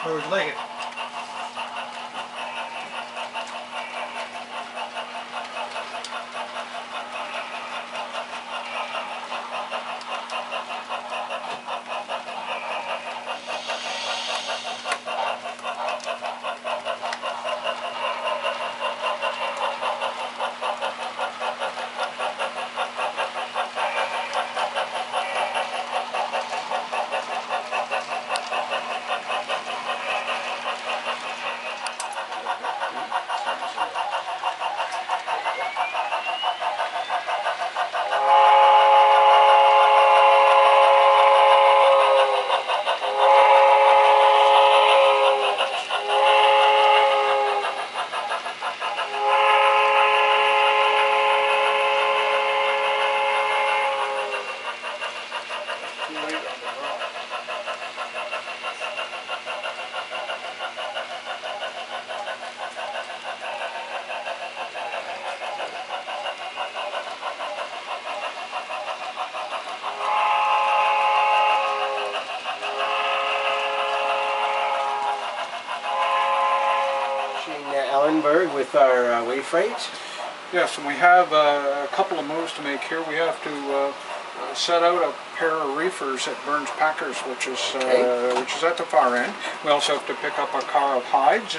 How would you like it? Ellenburgh with our wave freight. Yes, and we have a couple of moves to make here. We have to set out a pair of reefers at Burns Packers, which is at the far end. We also have to pick up a car of hides,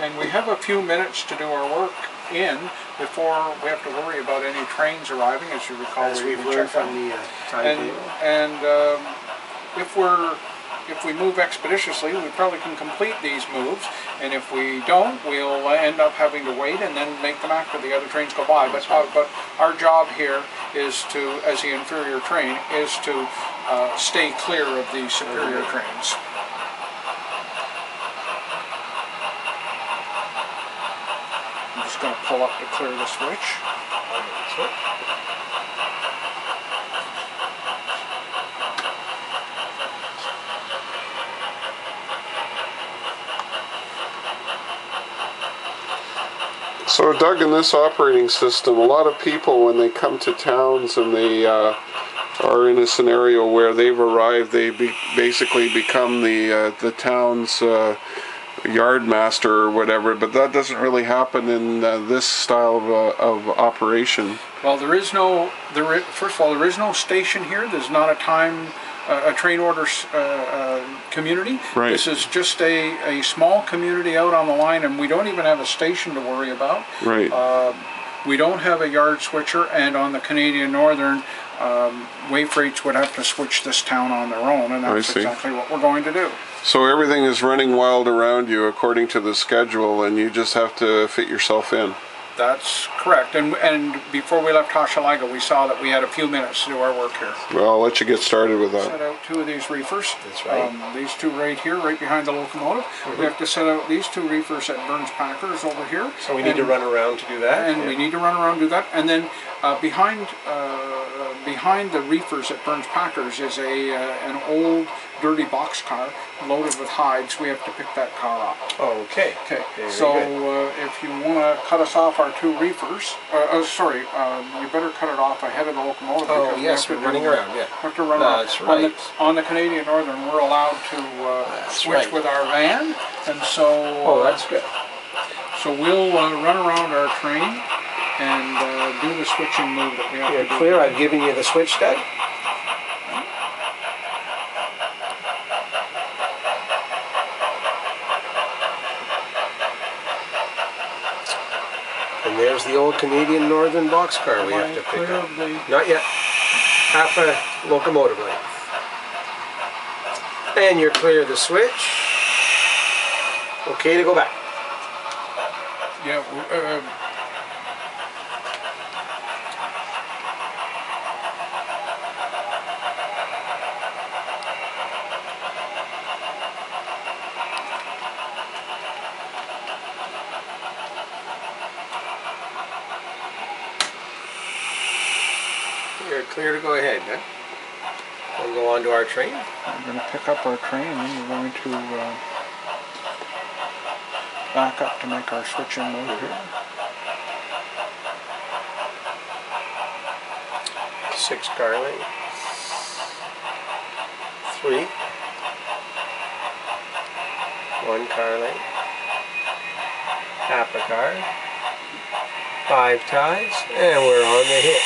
and we have a few minutes to do our work in before we have to worry about any trains arriving. As you recall, as we've learned from the timetable. And if we move expeditiously, we probably can complete these moves, and if we don't, we'll end up having to wait and then make them after the other trains go by. But our job here is to, as the inferior train, is to stay clear of the superior trains. I'm just going to pull up to clear the switch. So Doug, in this operating system, a lot of people, when they come to towns and they are in a scenario where they've arrived, they basically become the town's yard master or whatever, but that doesn't really happen in this style of operation. Well, first of all, there is no station here. There's not a train order community. Right. This is just a small community out on the line, and we don't even have a station to worry about. Right. We don't have a yard switcher, and on the Canadian Northern, wave freights would have to switch this town on their own, and that's exactly what we're going to do. So everything is running wild around you according to the schedule, and you just have to fit yourself in. That's correct. And before we left Hochelaga, we saw that we had a few minutes to do our work here. Well, I'll let you get started with that. Set out two of these reefers. That's right. These two right here, right behind the locomotive. We have to set out these two reefers at Burns Packers over here. So we need to run around to do that? And we need to run around and do that. And then behind the reefers at Burns Packers is an old dirty boxcar loaded with hides. We have to pick that car up. Oh, okay. Okay. So if you want to cut us off our two reefers, you better cut it off ahead of the locomotive. Oh, yes, we're running around. Yeah. We have to run around. That's right. On the Canadian Northern, we're allowed to switch with our van, and so. Oh, that's good. So we'll run around our train and do the switching move that we have to do. You're clear. I've given you the switch, Doug. And there's the old Canadian Northern boxcar we have to pick up. Not yet. Half a locomotive length. And you're clear of the switch. Okay to go back. Yeah. You're clear to go ahead, huh? We'll go on to our train. We're going to pick up our train, and then we're going to back up to make our switching move here. 6 car lengths. 3. 1 car length, half a car, 5 ties, and we're on the hit.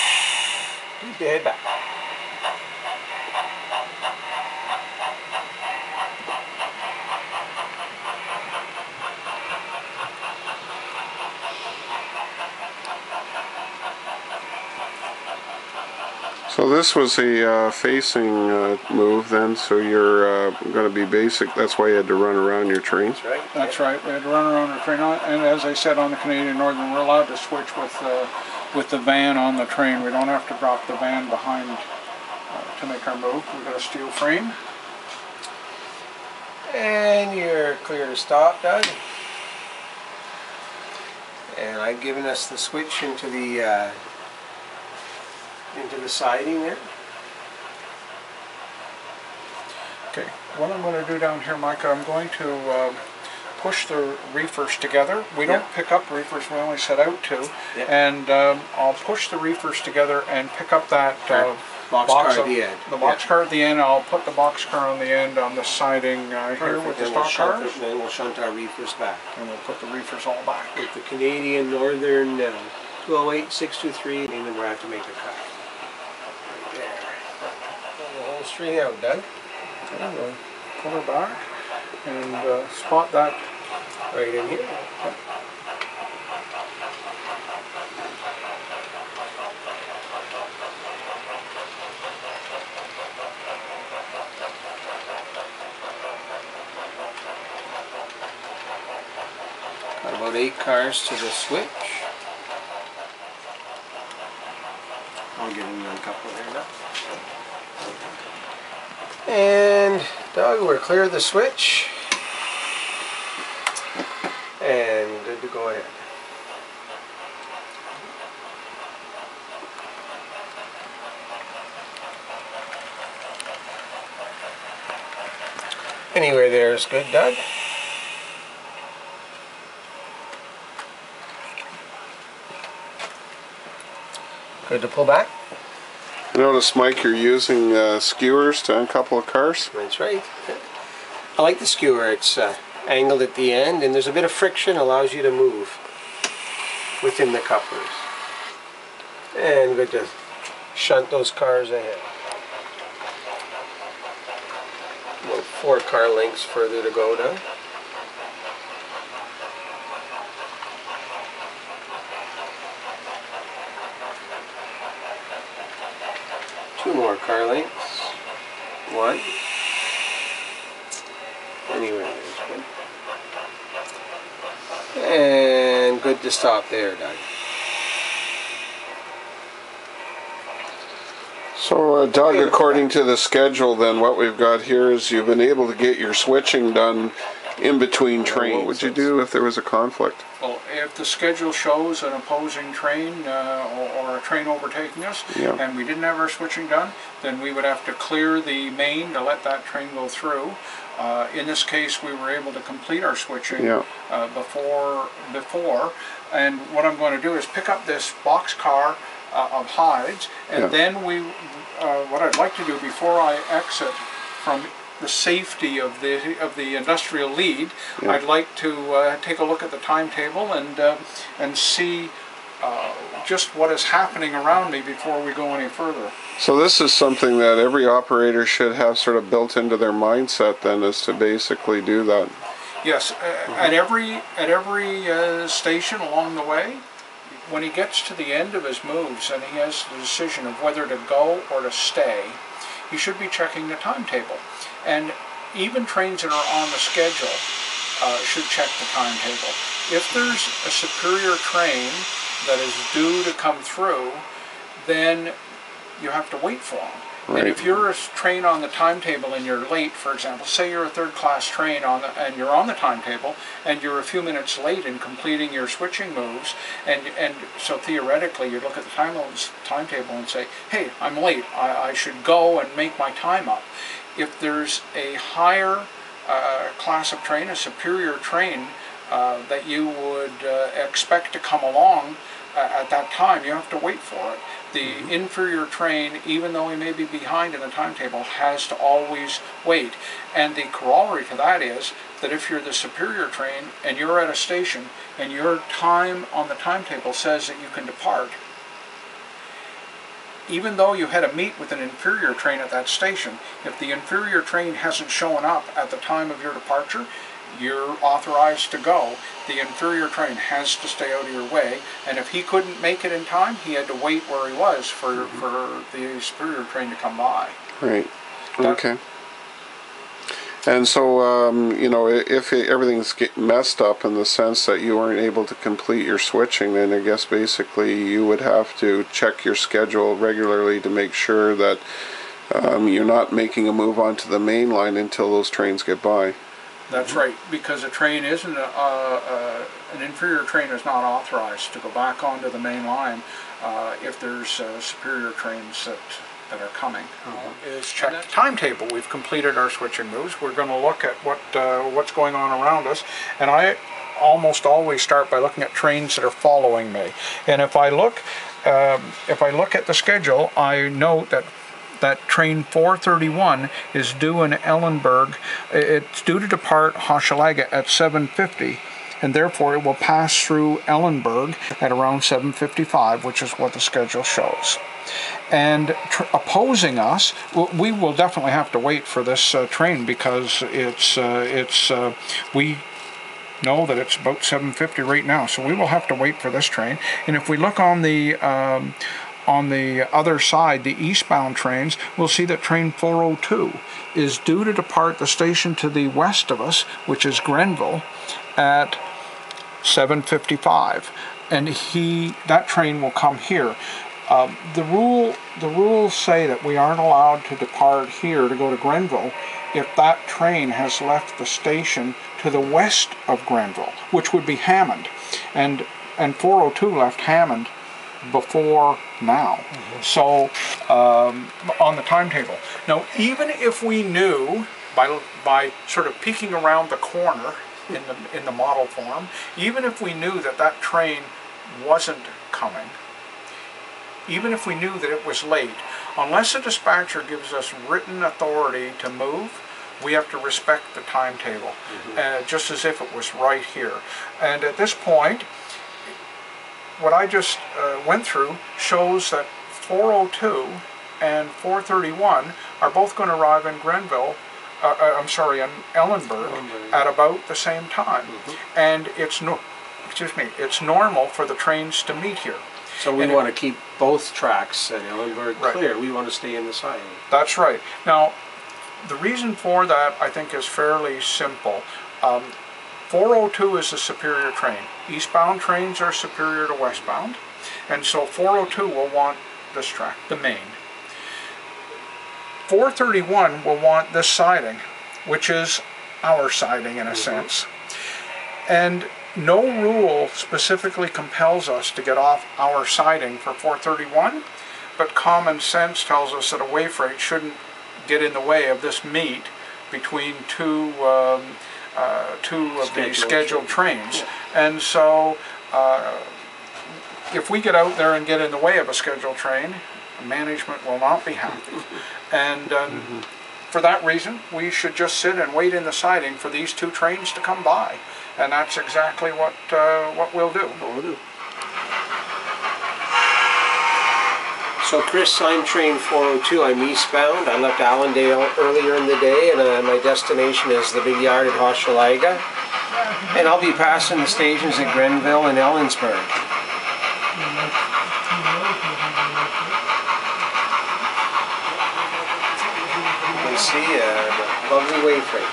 Keep the head back. So this was a facing move then, so you're going to be basic, that's why you had to run around your train? That's right. That's right, we had to run around our train, and as I said on the Canadian Northern, we're allowed to switch with the van on the train. We don't have to drop the van behind to make our move. We've got a steel frame. And you're clear to stop, Doug. And I've given us the switch into the siding there. Okay, what I'm going to do down here, Micah, I'm going to push the reefers together. We don't pick up reefers, we only set out to. And I'll push the reefers together and pick up that box car at the end. The box car at the end. I'll put the box car on the end on the siding here with the stock cars. Then we'll shunt our reefers back. And we'll put the reefers all back. With the Canadian Northern 208 623, and then we'll have to make a cut. Right there. Pull the whole string out, Doug. Okay, we'll pull her back and spot that right in here. Yep. Got about 8 cars to the switch. I'll get in a couple there now. And Doug, we're clear of the switch. And good to go ahead. Anywhere there is good, Doug. Good to pull back. Notice, Mike, you're using skewers to uncouple of cars? That's right. I like the skewer. It's angled at the end, and there's a bit of friction, allows you to move within the couplers. And good to shunt those cars ahead. About 4 car lengths further to go now. Two more car lengths. 1. Anyway, there's good. And good to stop there, Doug. So, Doug, according to the schedule, then what we've got here is you've been able to get your switching done in between trains. What would you do if there was a conflict? Well, if the schedule shows an opposing train or a train overtaking us, and we didn't have our switching done, then we would have to clear the main to let that train go through. In this case, we were able to complete our switching before, and what I'm going to do is pick up this box car of hides, and then what I'd like to do before I exit from the safety of the industrial lead, I'd like to take a look at the timetable and see just what is happening around me before we go any further. So this is something that every operator should have sort of built into their mindset then, is to basically do that. Yes, at every station along the way, when he gets to the end of his moves and he has the decision of whether to go or to stay, he should be checking the timetable. And even trains that are on the schedule should check the timetable. If there's a superior train that is due to come through, then you have to wait for them. Right. And if you're a train on the timetable and you're late, for example, say you're a third-class train and you're on the timetable and you're a few minutes late in completing your switching moves, and so theoretically you look at the timetable and say, hey, I'm late, I should go and make my time up. If there's a higher class of train, a superior train that you would expect to come along, at that time, you have to wait for it. The inferior train, even though he may be behind in the timetable, has to always wait. And the corollary to that is that if you're the superior train and you're at a station and your time on the timetable says that you can depart, even though you had a meet with an inferior train at that station, if the inferior train hasn't shown up at the time of your departure, you're authorized to go. The inferior train has to stay out of your way, and if he couldn't make it in time, he had to wait where he was for the superior train to come by. Right. Okay. And so, you know, if everything's messed up in the sense that you weren't able to complete your switching, then I guess basically you would have to check your schedule regularly to make sure that you're not making a move onto the main line until those trains get by. That's right, because a train isn't, an inferior train is not authorized to go back onto the main line if there's superior trains that are coming. Is check the timetable. We've completed our switching moves. We're going to look at what's going on around us, and I almost always start by looking at trains that are following me. And if I look at the schedule, I note that train 431 is due in Ellenburgh. It's due to depart Hochelaga at 7:50, and therefore it will pass through Ellenburgh at around 7:55, which is what the schedule shows. And opposing us, we will definitely have to wait for this train, because we know that it's about 7:50 right now, so we will have to wait for this train. And if we look on the other side, the eastbound trains, we'll see that train 402 is due to depart the station to the west of us, which is Grenville, at 7:55, and that train will come here. The rules say that we aren't allowed to depart here to go to Grenville if that train has left the station to the west of Grenville, which would be Hammond, and 402 left Hammond before now. So on the timetable. Now, even if we knew by sort of peeking around the corner in the model form, even if we knew that train wasn't coming, even if we knew that it was late, unless a dispatcher gives us written authority to move, we have to respect the timetable, just as if it was right here. And at this point, what I just went through shows that 402 and 431 are both going to arrive in Grenville, in Ellenburgh at about the same time. And it's normal for the trains to meet here. So we want to keep both tracks at Ellenburgh clear. We want to stay in the siding. That's right. Now, the reason for that, I think, is fairly simple. 402 is the superior train. Eastbound trains are superior to westbound, and so 402 will want this track, the main. 431 will want this siding, which is our siding in a sense. And no rule specifically compels us to get off our siding for 431, but common sense tells us that a way freight shouldn't get in the way of this meet between two of the scheduled trains. And so if we get out there and get in the way of a scheduled train, management will not be happy. And for that reason, we should just sit and wait in the siding for these two trains to come by. And that's exactly what we'll do. So Chris, I'm train 402. I'm eastbound. I left Allendale earlier in the day, and my destination is the big yard at Hochelaga. And I'll be passing the stations at Grenville and Ellensburg. You can see a lovely way freight.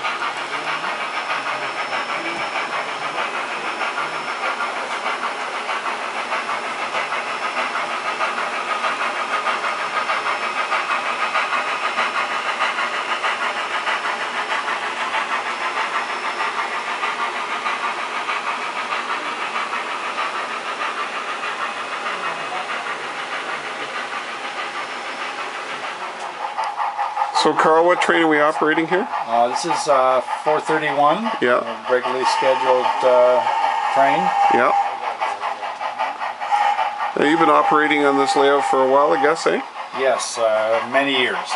So Carl, what train are we operating here? This is 431. Yeah. A regularly scheduled train. Yeah. Now, you've been operating on this layout for a while, I guess, eh? Yes, many years.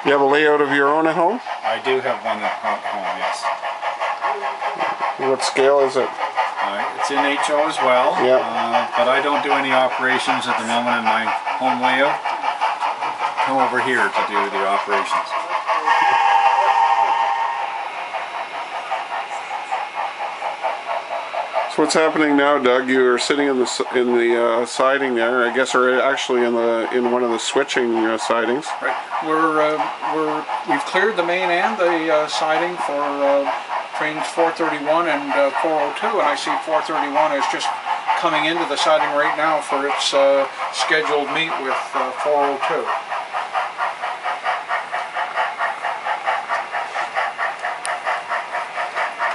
You have a layout of your own at home? I do have one at home, yes. What scale is it? It's in HO as well, Yeah. but I don't do any operations at the moment in my home layout. Come over here to do the operations. So what's happening now, Doug? You are sitting in the siding there, I guess, or actually in one of the switching sidings. Right. We've cleared the main and the siding for trains 431 and 402, and I see 431 is just coming into the siding right now for its scheduled meet with 402.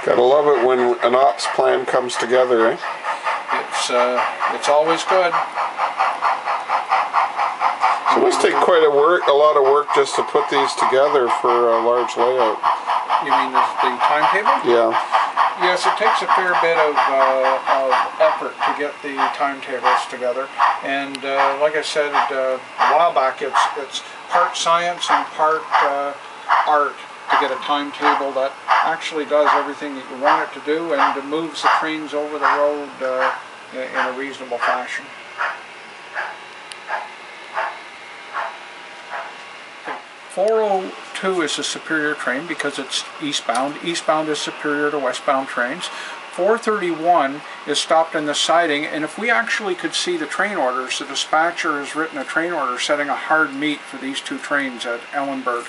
Gotta love it when an ops plan comes together, eh? It's always good. So it must take quite a lot of work just to put these together for a large layout. You mean the timetable? Yeah. Yes, it takes a fair bit of effort to get the timetables together. And like I said a while back, it's part science and part art to get a timetable that actually does everything that you want it to do and moves the trains over the road in a reasonable fashion. 402 is a superior train because it's eastbound. Eastbound is superior to westbound trains. 431 is stopped in the siding, and if we actually could see the train orders, the dispatcher has written a train order setting a hard meet for these two trains at Ellenburgh.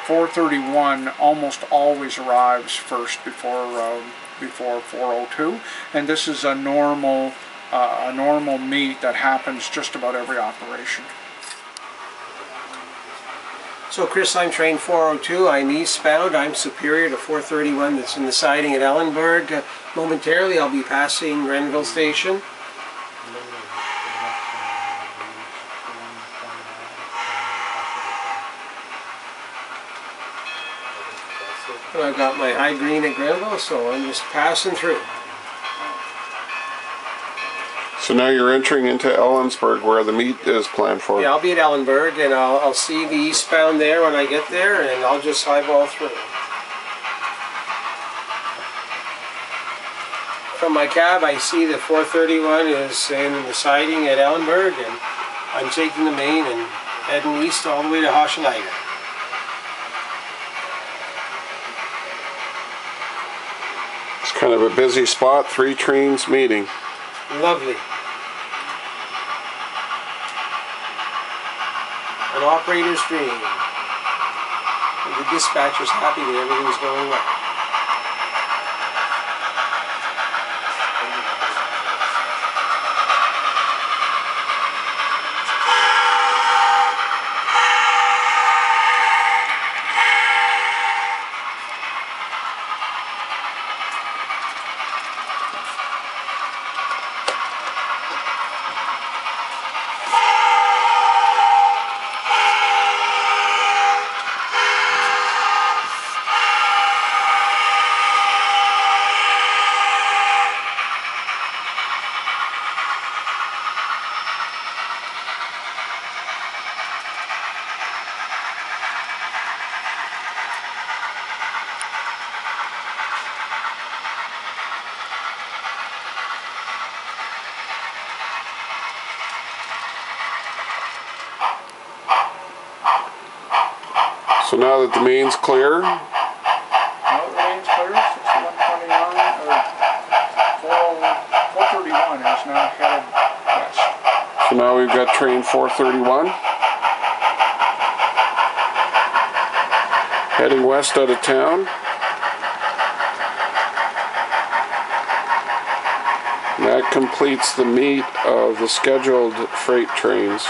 431 almost always arrives first before 402, and this is a normal meet that happens just about every operation. So Chris, I'm train 402, I'm eastbound, I'm superior to 431 that's in the siding at Ellenburgh. Momentarily I'll be passing Renville Station. And I've got my high green at Grenville, so I'm just passing through. So now you're entering into Ellensburg where the meet is planned for. Yeah, I'll be at Ellenburgh, and I'll see the eastbound there when I get there, and I'll just highball through. From my cab, I see that 431 is in the siding at Ellenburgh, and I'm taking the main and heading east all the way to Hochelaga. It's kind of a busy spot, 3 trains meeting. Lovely. An operator's dream. And the dispatcher's happy that everything's going well. So now that the main's clear, Now the lane's clear, 6129 or 431 is now headed west. so now we've got train 431 heading west out of town. And that completes the meet of the scheduled freight trains.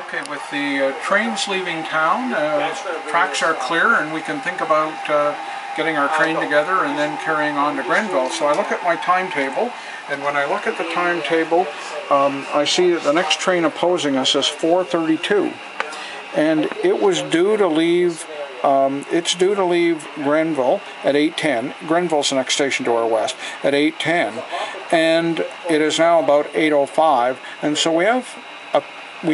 Okay, with the trains leaving town, tracks are clear, and we can think about getting our train together and then carrying on to Grenville. So I look at my timetable, and when I look at the timetable, I see that the next train opposing us is 4:32, and it was due to leave. It's due to leave Grenville at 8:10. Grenville's the next station to our west at 8:10, and it is now about 8:05, and so we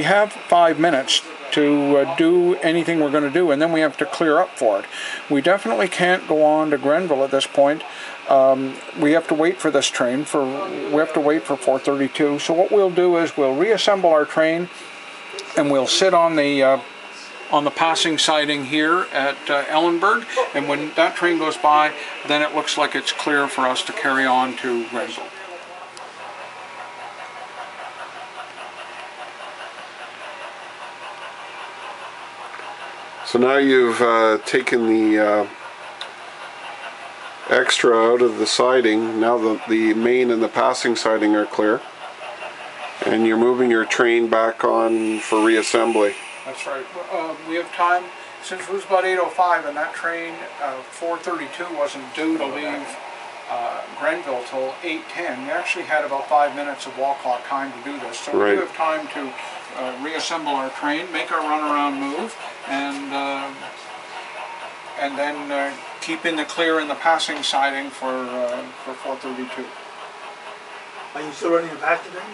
have 5 minutes to do anything we're going to do, and then we have to clear up for it. We definitely can't go on to Grenville at this point. We have to wait for this train. We have to wait for 4:32. So what we'll do is we'll reassemble our train, and we'll sit on the passing siding here at Ellenburgh, and when that train goes by, then it looks like it's clear for us to carry on to Grenville. So now you've taken the extra out of the siding. Now the main and the passing siding are clear, and you're moving your train back on for reassembly. That's right. We have time, since it was about 8:05 and that train 4:32 wasn't due to leave Grenville till 8:10. We actually had about 5 minutes of wall clock time to do this. So we do have time to reassemble our train, make our runaround move, and then keep in the clear in the passing siding for 4:32. Are you still running the pack today?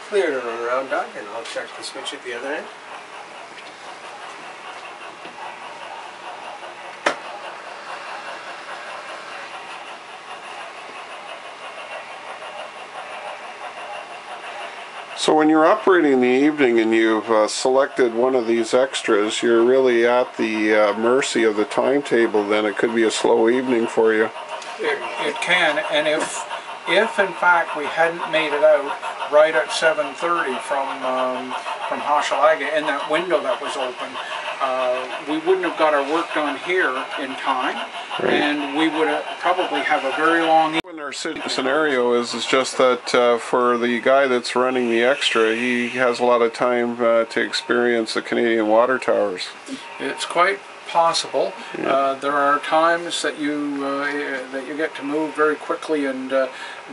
Clear to run around, Doug, and I'll check the switch at the other end. So when you're operating in the evening and you've selected one of these extras, you're really at the mercy of the timetable. Then it could be a slow evening for you. It can, and if in fact we hadn't made it out right at 7:30 from Hochelaga in that window that was open, we wouldn't have got our work done here in time, and we would probably have a very long evening. Our scenario is just that for the guy that's running the extra, he has a lot of time to experience the Canadian water towers. It's quite possible. There are times that you get to move very quickly and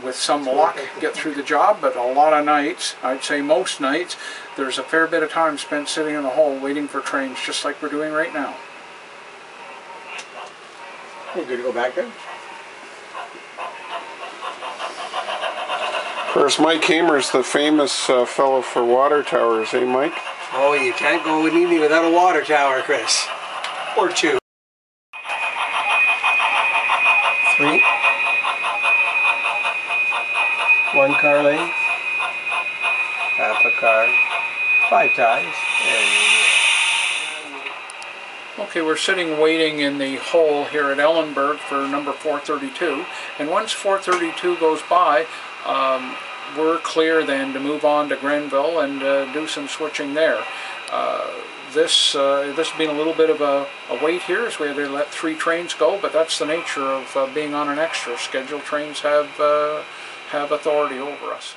with some luck get through the job, but a lot of nights, I'd say most nights, there's a fair bit of time spent sitting in the hole waiting for trains, just like we're doing right now. You good to go back there? Of course, Mike Hamer's the famous fellow for water towers, eh, Mike? Oh, you can't go an evening without a water tower, Chris. Or two. 3. 1 car length. Half a car. 5 ties. Okay, we're sitting waiting in the hole here at Ellenburgh for number 4:32, and once 4:32 goes by, we're clear then to move on to Grenville and do some switching there. This being a little bit of a wait here, as we had to let 3 trains go, but that's the nature of being on an extra. Scheduled trains have authority over us.